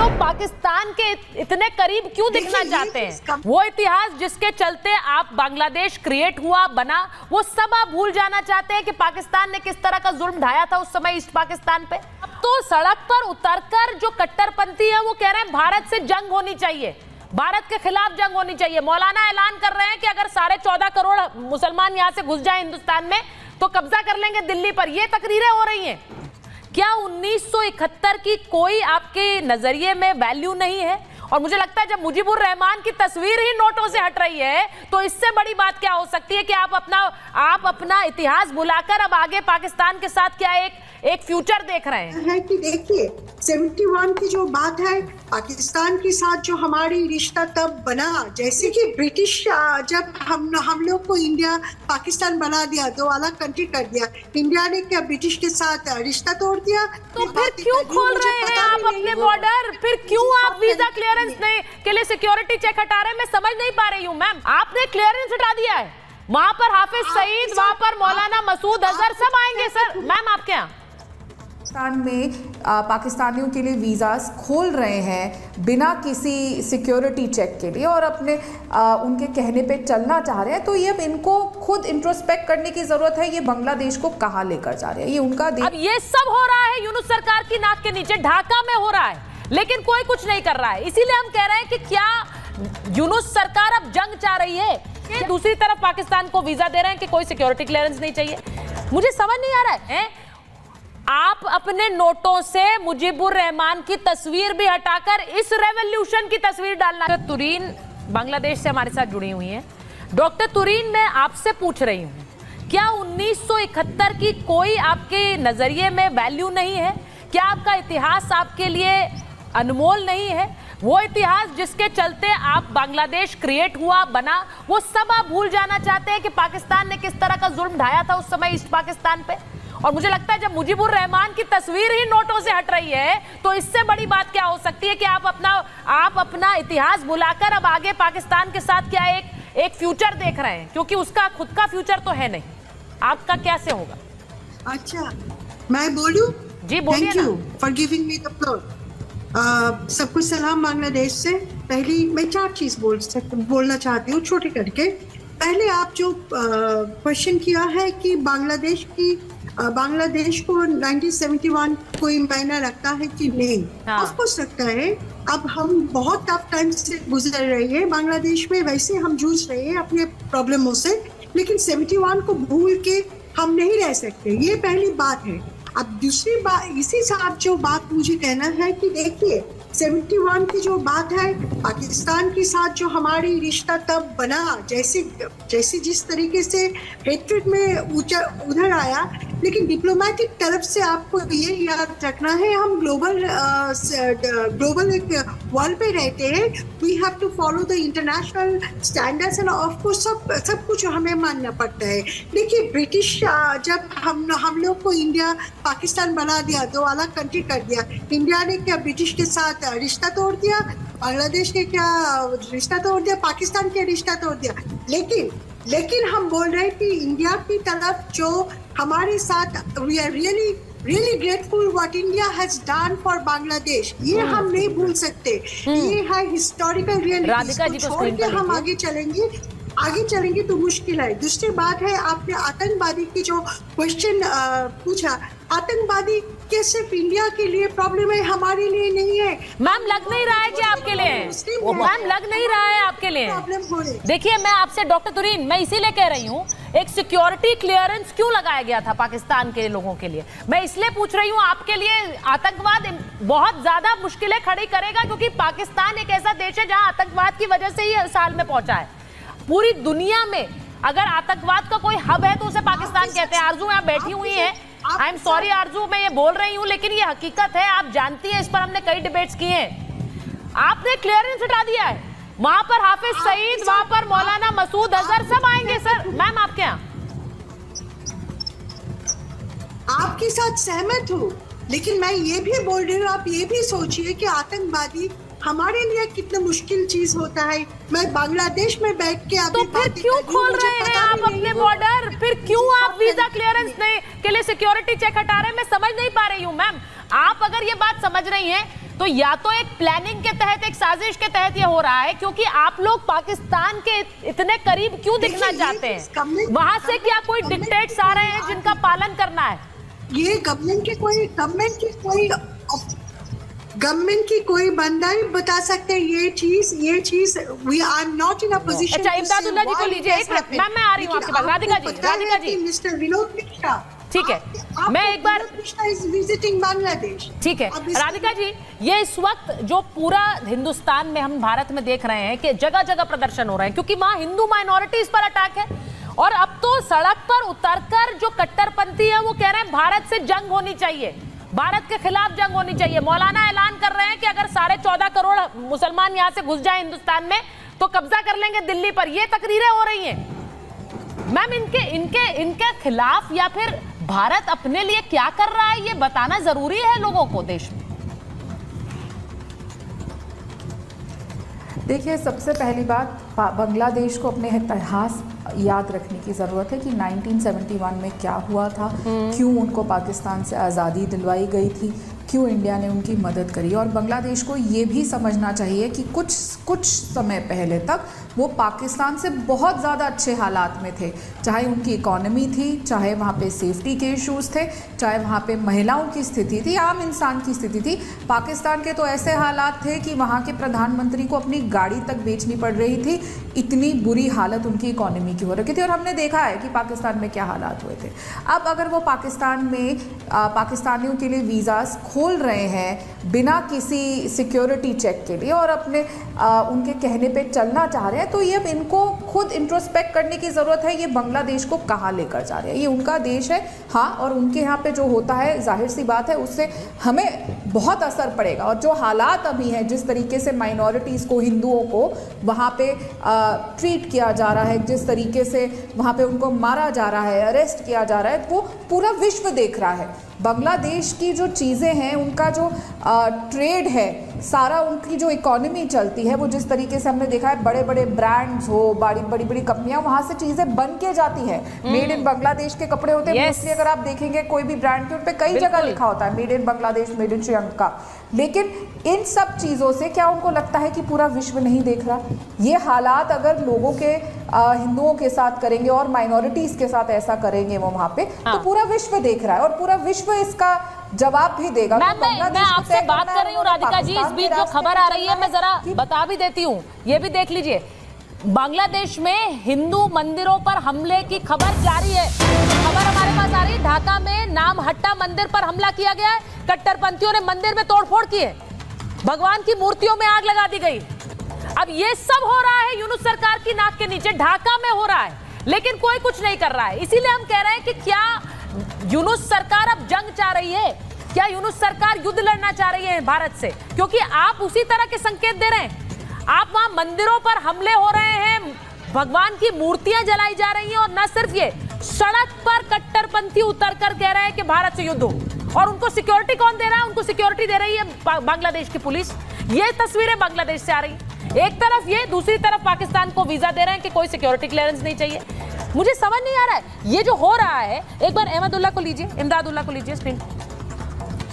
लोग पाकिस्तान के इतने करीब क्यों दिखना चाहते हैं? वो इतिहास जिसके चलते आप बांग्लादेश क्रिएट हुआ बना, वो सब आप भूल जाना चाहते हैं कि पाकिस्तान ने किस तरह का जुल्म ढाया था उस समय ईस्ट पाकिस्तान पे। अब तो सड़क पर उतरकर जो कट्टरपंथी है वो कह रहे हैं भारत से जंग होनी चाहिए, भारत के खिलाफ जंग होनी चाहिए। मौलाना ऐलान कर रहे हैं कि अगर 14.5 करोड़ मुसलमान यहां से घुस जाए हिंदुस्तान में तो कब्जा कर लेंगे दिल्ली पर। ये तकरीरें हो रही हैं। क्या 1971 की कोई आपके नजरिए में वैल्यू नहीं है? और मुझे लगता है जब मुजीबुर रहमान की तस्वीर ही नोटों से हट रही है तो इससे बड़ी बात क्या हो सकती है कि आप अपना इतिहास भुलाकर अब आगे पाकिस्तान के साथ क्या एक फ्यूचर देख रहे हैं? कि देखिए 71 की जो बात है, पाकिस्तान के साथ जो हमारी रिश्ता तब बना, जैसे कि ब्रिटिश जब हम लोग को इंडिया पाकिस्तान बना दिया, दो अलग कंट्री कर दिया, इंडिया ने क्या ब्रिटिश के साथ रिश्ता तोड़ दिया? तो फिर क्यों खोल रहे हैं आप अपने बॉर्डर? फिर क्यों आप वीजा क्लियरेंस के लिए सिक्योरिटी चेक हटा रहे हैं? मैं समझ नहीं पा रही हूँ मैम। आपने क्लियरेंस हटा दिया है, वहां पर हाफिज सईद, वहां पर मौलाना मसूद अजहर सब आएंगे सर। मैम आपके यहाँ पाकिस्तान में पाकिस्तानियों के लिए वीज़ास खोल रहे हैं बिना किसी सिक्योरिटी चेक के लिए और अपने उनके कहने पे चलना चाह रहे हैं, तो ये अब इनको खुद इंट्रोस्पेक्ट करने की ज़रूरत है। ये बांग्लादेश को कहाँ लेकर जा रहे हैं, ये उनका अब ये सब हो रहा है यूनुस सरकार की नाक के नीचे, ढाका में हो रहा है, लेकिन कोई कुछ नहीं कर रहा है। इसीलिए हम कह रहे हैं कि क्या यूनुस सरकार अब जंग चाह रही है कि दूसरी तरफ पाकिस्तान को वीज़ा दे रहे हैं कि कोई सिक्योरिटी क्लियरेंस नहीं चाहिए? मुझे समझ नहीं आ रहा है। आप अपने नोटों से मुजीबुर रहमान की तस्वीर भी हटाकर इस रेवोल्यूशन की तस्वीर डालना। तुरीन बांग्लादेश से हमारे साथ जुड़ी हुई हैं। डॉक्टर तुरीन, मैं आपसे पूछ रही हूँ, क्या 1971 की कोई आपके नजरिए में वैल्यू नहीं है? क्या आपका इतिहास आपके लिए अनमोल नहीं है? वो इतिहास जिसके चलते आप बांग्लादेश क्रिएट हुआ बना, वो सब आप भूल जाना चाहते हैं कि पाकिस्तान ने किस तरह का जुल्म ढाया था उस समय ईस्ट पाकिस्तान पे? और मुझे लगता है जब मुजीबुर रहमान की तस्वीर ही नोटों से हट रही है तो इससे बड़ी बात क्या हो सकती है कि आप अपना इतिहास भुलाकर अब आगे पाकिस्तान के साथ क्या एक फ्यूचर देख रहे हैं, क्योंकि उसका खुद का फ्यूचर तो है नहीं। आपका कैसे होगा? अच्छा, मैं बोलूं? जी बोलिए ना। Thank you for giving me the floor. सबको सलाम बांग्लादेश से। पहली मैं 4 चीज बोलना चाहती हूँ छोटे करके। पहले आप जो क्वेश्चन किया है कि बांग्लादेश को 1971 कोई मायना रखता है कि नहीं? ऑफ कोर्स रखता है। अब हम बहुत टफ टाइम से गुजर रहे हैं बांग्लादेश में, वैसे हम जूझ रहे हैं अपने प्रॉब्लमों से, लेकिन 71 को भूल के हम नहीं रह सकते, ये पहली बात है। अब दूसरी बात, इसी साथ जो बात मुझे कहना है कि देखिए 71 की जो बात है, पाकिस्तान के साथ जो हमारी रिश्ता तब बना, जैसे जिस तरीके से हेट्रेड में उधर आया, लेकिन डिप्लोमेटिक तरफ से आपको ये याद रखना है, हम ग्लोबल एक वर्ल्ड पे रहते हैं। We have to follow the international standards and of course सब कुछ हमें मानना पड़ता है। देखिए ब्रिटिश जब हम लोग को इंडिया पाकिस्तान बना दिया, दो अलग कंट्री कर दिया, इंडिया ने क्या ब्रिटिश के साथ रिश्ता तोड़ दिया? बांग्लादेश ने क्या रिश्ता तोड़ दिया? पाकिस्तान के रिश्ता तोड़ दिया। लेकिन हम बोल रहे हैं कि इंडिया की तरफ जो हमारे साथ we are really grateful what India has done for Bangladesh, ये हम नहीं भूल सकते। ये है हिस्टोरिकल रियलिटी। छोड़ के हम आगे चलेंगे तो मुश्किल है। दूसरी बात है, आपने आतंकवादी की जो क्वेश्चन पूछा, आतंकवादी क्या सिर्फ इंडिया के लिए प्रॉब्लम है, हमारे लिए नहीं है? मैम लग नहीं रहा है कि आपके लिए है। मैम लग नहीं रहा है आपके लिए। देखिए मैं आपसे डॉक्टर तुरीन, मैं इसीलिए कह रही हूँ, एक सिक्योरिटी क्लियरेंस क्यों लगाया गया था पाकिस्तान के लोगों के लिए? मैं इसलिए पूछ रही हूँ, आपके लिए आतंकवाद बहुत ज्यादा मुश्किलें खड़ी करेगा, क्योंकि पाकिस्तान एक ऐसा देश है जहाँ आतंकवाद की वजह से ही इस हाल में पहुंचा है। पूरी दुनिया में अगर आतंकवाद का कोई हब है तो उसे पाकिस्तान कहते हैं। आरजू यहाँ बैठी हुई है, आई एम सॉरी आरजू, मैं ये बोल रही हूँ, लेकिन ये हकीकत है, आप जानती हैं, इस पर हमने कई डिबेट्स किए हैं। आपने क्लियरेंस हटा दिया है, वहां पर हाफिज सईद, वहां पर मौलाना मसूद अजहर सब आएंगे सर। मैम आपके यहाँ आपके साथ सहमत हूँ, लेकिन मैं ये भी बोल रही हूँ, आप ये भी सोचिए कि आतंकवादी हमारे लिए कितना मुश्किल चीज होता है। मैं बांग्लादेश में बैठ के तो फिर क्यों खोल रहे हैं आप अपने बॉर्डर? फिर क्यों आप वीजा क्लियरेंस के लिए सिक्योरिटी चेक हटा रहे हैं? मैं समझ नहीं पा रही हूँ मैम। आप अगर ये बात समझ रही हैं तो या तो एक प्लानिंग के तहत, एक साजिश के तहत ये हो रहा है, क्योंकि आप लोग पाकिस्तान के इतने करीब क्यों दिखना चाहते हैं? वहां से क्या कोई डिक्टेट्स आ रहे हैं जिनका पालन करना है? ये गवर्नमेंट की कोई बंदा ही बता सकते हैं ये चीज we are not in a position. अच्छा, इमदादुल्लाह जी को लीजिए एक मिनट, मैं आ रही हूँ आपके पास। राधिका जी मिस्टर विनोद मिश्रा, ठीक है, मैं एक बार विजिटिंग बांग्लादेश। ठीक है राधिका जी, ये इस वक्त जो पूरा हिंदुस्तान में, हम भारत में देख रहे हैं कि जगह जगह प्रदर्शन हो रहे हैं, क्योंकि वहां हिंदू माइनॉरिटीज पर अटैक है, और अब तो सड़क पर उतरकर जो कट्टरपंथी है वो कह रहे हैं भारत से जंग होनी चाहिए, भारत के खिलाफ जंग होनी चाहिए। मौलाना ऐलान कर रहे हैं कि अगर 14.5 करोड़ मुसलमान यहां से घुस जाए हिंदुस्तान में तो कब्जा कर लेंगे दिल्ली पर। ये तकरीरें हो रही हैं मैम, इनके खिलाफ, या फिर भारत अपने लिए क्या कर रहा है ये बताना जरूरी है लोगों को देश में। देखिए, सबसे पहली बात, बांग्लादेश को अपने इतिहास याद रखने की ज़रूरत है कि 1971 में क्या हुआ था, क्यों उनको पाकिस्तान से आज़ादी दिलवाई गई थी, क्यों इंडिया ने उनकी मदद करी। और बांग्लादेश को ये भी समझना चाहिए कि कुछ समय पहले तक वो पाकिस्तान से बहुत ज़्यादा अच्छे हालात में थे, चाहे उनकी इकॉनमी थी, चाहे वहाँ पे सेफ्टी के इश्यूज़ थे, चाहे वहाँ पे महिलाओं की स्थिति थी, आम इंसान की स्थिति थी। पाकिस्तान के तो ऐसे हालात थे कि वहाँ के प्रधानमंत्री को अपनी गाड़ी तक बेचनी पड़ रही थी, इतनी बुरी हालत उनकी इकॉनमी की हो रखी थी। और हमने देखा है कि पाकिस्तान में क्या हालात हुए थे। अब अगर वो पाकिस्तान में पाकिस्तानियों के लिए वीज़ास खोल रहे हैं बिना किसी सिक्योरिटी चेक के लिए और अपने उनके कहने पे चलना चाह रहे हैं, तो ये अब इनको खुद इंट्रोस्पेक्ट करने की ज़रूरत है। ये बांग्लादेश को कहाँ लेकर जा रहे हैं, ये उनका देश है, हाँ, और उनके यहाँ पे जो होता है जाहिर सी बात है उससे हमें बहुत असर पड़ेगा। और जो हालात अभी हैं, जिस तरीके से माइनॉरिटीज़ को, हिंदुओं को वहाँ पे ट्रीट किया जा रहा है, जिस तरीके से वहाँ पे उनको मारा जा रहा है, अरेस्ट किया जा रहा है, वो पूरा विश्व देख रहा है। बांग्लादेश की जो चीज़ें हैं, उनका जो ट्रेड है सारा, उनकी जो इकॉनमी चलती है, वो जिस तरीके से हमने देखा है, बड़े बड़े ब्रांड्स हो, बड़ी बड़ी कंपनियां, वहाँ से चीज़ें बन के जाती हैं। मेड इन बांग्लादेश के कपड़े होते हैं मोस्टली। अगर आप देखेंगे कोई भी ब्रांड के उन पर कई जगह लिखा होता है made in Bangladesh, made in Sri Lanka. लेकिन इन सब चीज़ों से क्या उनको लगता है कि पूरा विश्व नहीं देख रहा? ये हालात अगर लोगों के हिंदुओं के साथ करेंगे और माइनॉरिटीज़ के साथ ऐसा करेंगे वो वहाँ पे, तो पूरा विश्व देख रहा है और पूरा विश्व इसका जवाब भी देगा। मैं आपसे बात कर रही हूँ राधिका जी, इस बीच जो खबर आ रही है मैं जरा बता भी देती हूँ, ये भी देख लीजिए। बांग्लादेश में हिंदू मंदिरों पर हमले की खबर जारी है। खबर हमारे पास आ रही है, ढाका में नाम हट्टा मंदिर पर हमला किया गया है। कट्टरपंथियों ने मंदिर में तोड़फोड़ की है, भगवान की मूर्तियों में आग लगा दी गई। अब ये सब हो रहा है यूनुस सरकार की नाक के नीचे, ढाका में हो रहा है, लेकिन कोई कुछ नहीं कर रहा है। इसीलिए हम कह रहे हैं कि क्या यूनुस सरकार अब जंग चाह रही है? क्या यूनुस सरकार युद्ध लड़ना चाह रही है भारत से? क्योंकि आप उसी तरह के संकेत दे रहे हैं। आप वहां मंदिरों पर हमले हो रहे हैं, भगवान की मूर्तियां जलाई जा रही हैं, और न सिर्फ ये, सड़क पर कट्टरपंथी उतरकर कह रहे हैं कि भारत से युद्ध हो। और उनको सिक्योरिटी कौन दे रहा है? उनको सिक्योरिटी दे रही है बांग्लादेश की पुलिस। ये तस्वीरें बांग्लादेश से आ रही, एक तरफ ये, दूसरी तरफ पाकिस्तान को वीजा दे रहे हैं कि कोई सिक्योरिटी क्लियरेंस नहीं चाहिए। मुझे समझ नहीं आ रहा है ये जो हो रहा है। एक बार अहमदुल्लाह को लीजिए, इमदादुल्लाह को लीजिए स्क्रीन।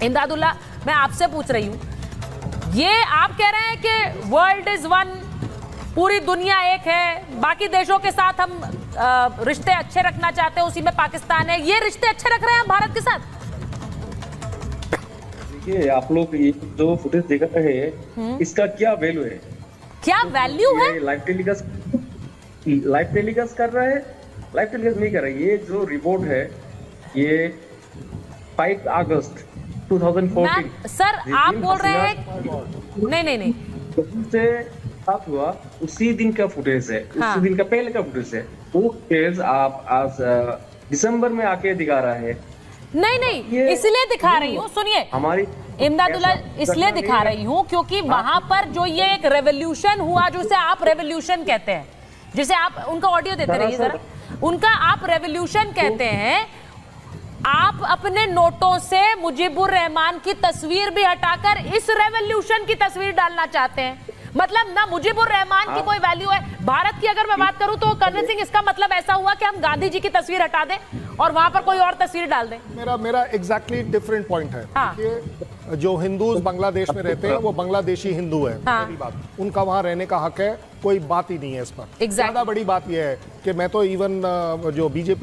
इमदादुल्लाह, मैं आपसे पूछ रही हूँ, ये आप कह रहे हैं कि वर्ल्ड इज वन, पूरी दुनिया एक है, बाकी देशों के साथ हम रिश्ते अच्छे रखना चाहते हैं, उसी में पाकिस्तान है, ये रिश्ते अच्छे रख रहे हैं हम भारत के साथ? देखिए, आप लोग ये जो फुटेज देख रहे हैं, इसका क्या वैल्यू है? क्या वैल्यू है? लाइव टेलीकास्ट कर रहा है, लाइव टेलीकास्ट नहीं कर रहा है। ये जो रिपोर्ट है, ये 5 अगस्त 2014। सर आप बोल रहे हैं नहीं से बात हुआ, उसी दिन का फुटेज है, उसी दिन का पहले का फुटेज है। वो फुटेज आप आज दिसंबर में आके दिखा रहा है। नहीं, इसलिए दिखा रही हूँ, सुनिए हमारी इमदादुल्लाह, इसलिए दिखा रही हूँ क्योंकि वहां पर जो ये एक रेवोल्यूशन हुआ, जिसे आप रेवोल्यूशन कहते हैं, जिसे आप उनका ऑडियो देते रहिए जरा, उनका आप रेवोल्यूशन कहते हैं। आप अपने नोटों से मुजीबुर रहमान की तस्वीर भी हटाकर इस रेवोल्यूशन की तस्वीर डालना चाहते हैं। मतलब ना मुजीबुर रहमान की कोई वैल्यू है भारत की। अगर मैं बात करूं तो कर्नल सिंह, इसका मतलब ऐसा हुआ कि हम गांधी जी की तस्वीर हटा दें और वहां पर कोई और तस्वीर डाल दें। मेरा एग्जैक्टली डिफरेंट पॉइंट है। हाँ। जो हिंदू बांग्लादेश में रहते हैं वो बांग्लादेशी हिंदू है, पहली बात उनका वहाँ रहने का हक है, कोई बात ही नहीं है इस पर। ज्यादा बड़ी बात यह है कि मैं तो इवन जो बीजेपी